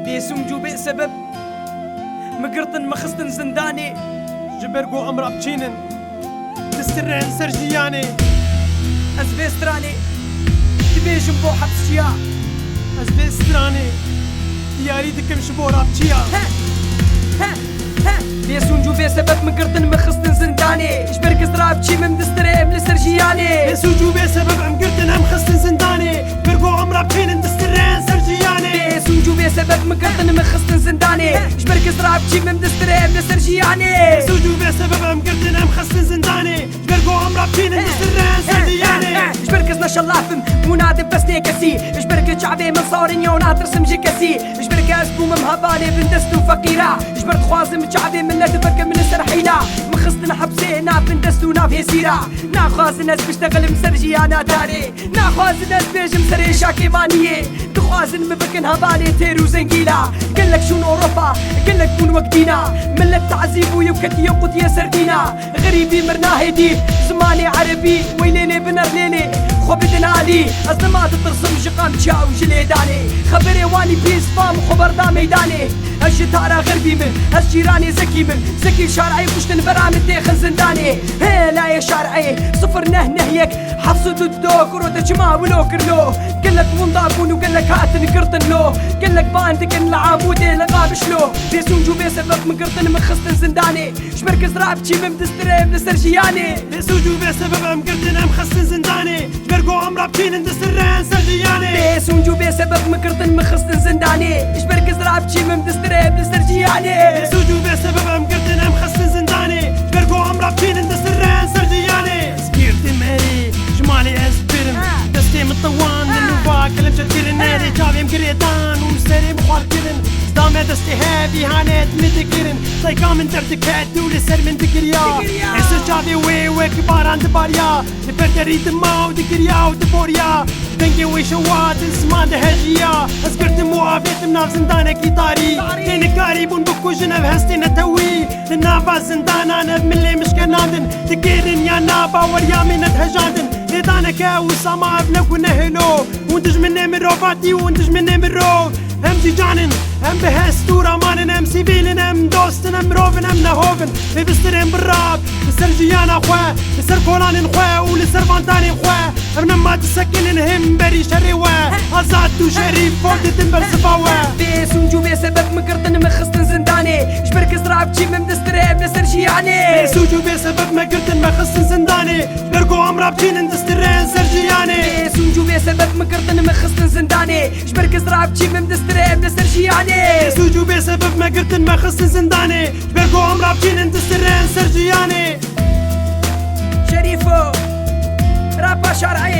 بيسونجو بسبب مقرطن مخصتن زنداني جبرقو أمر أبتشينن تسترين سرجياني أزبيستراني تبيجم بو حبسيا أزبيستراني دياري دكم شبور أبتشيا بيسونجو بسبب مقرطن مخصتن زنداني جبرق زراب تشي من دستري ابن سرجياني بيسونجو بسبب مقرطن هم خصتن زنداني برقو أمر أبتشينن تسترين سرجياني بيسونجو بسبب مقرطن مخصتن زنداني جبرق زراب تشي من دستري ابن سرجياني بيسونجو بسبب مقرطن هم خصتن زنداني برقو أمر أبتشينن تسترين سرجياني جبركز نشا اللافم منادب بس نيكسي جبرك شعبي من صارن يونا ترسم جكسي جبرك اسبو ممهباني بندستو فقيرة جبرك خوازم شعبي من لدفك من السرحيلة مخصتنا حبسينا بندستو نافي سيرة ناخواز ناس بشتغل مسرجي انا داري ناخواز ناس بيجم سري شاكي مانية تخوازن مبكن هبالي تيرو زنجيلة قلك شون اوروبا قلك كون وقتينا ملت تعذيب ويبكت يوقت يا سردينا غريبي مرنا هدي زماني عربي ويليني بنر ليلي خبدنا علي أزمات ترسم جقام تشاو جليداني خبري واني بيس فام خبر دا ميداني الجتارة غربي من الجيراني زكي من زكي شارعي كشتن برامج داخل زنداني هي لا يا شارعي صفر نهيك حفصو دودوك ورود جما ولو كرلو قلك منضابون وقلك هاتن قرطن لو قلك باندك العابودي لقابش لو بيسونجو بسبب من قرطن من خصتن زنداني شبرك زراب تشي من دستري من سرجياني بيسونجو بسبب مقرطن هم خصتن زنداني برقو أمر أبتشينن تسترين سرجياني بيسونجو بسبب مقرطن من خصتن زنداني شبرك زراب تشي من دستري من سرجياني بيسونجو بسبب مقرطن هم خصتن زنداني برقو أمر أبتشينن تسترين سرجياني سكيرت ماري جمالي أسبرن دستي مطوان للنوفا كلم شتيرن ناري جابي مقريتان ومساري مخوار كرن دامي دستي هابي هانات مدكرن طيقا من دردك هاتو لسر من دكريا اسر جابي وي كبار عند باريا لبردري دما ودكريا ودبوريا دنجي وشوات اسمان دهجيا اسكرت موافيت مناف زندانك يطاري كين قريبون بكو جنب هستي نتوي لنافا زندان انا بملي مش كنادن تكيرن يا نابا وريا من تهجاندن لدانك وسما ابنك ونهلو وندج مني من روفاتي وندج مني من رو هم جيجانن هم بهستورا مانن هم سيفيلن هم دوستن هم روفن هم نهوفن بسترين بالراب بسر جيانا خواه بسر كولان خواه ولسر فانتاني خواه ابن ما تسكنن هم بري شريوه ازادو شريف فوردتن برسفاوه بيسونجو بسبب مقرطن مخصتن زنداني جبرك زراب تشي من دستري من سرجياني بيسونجو بسبب مقرطن مخصتن زنداني برقو أمر أبتشينن تسترين سرجياني بيسونجو بسبب مقرطن مخصتن زنداني جبرك زراب تشي من دستري من سرجياني بيسونجو بسبب مقرطن مخصتن زنداني برقو أمر أبتشينن تسترين سرجياني شريفو رابا شرعي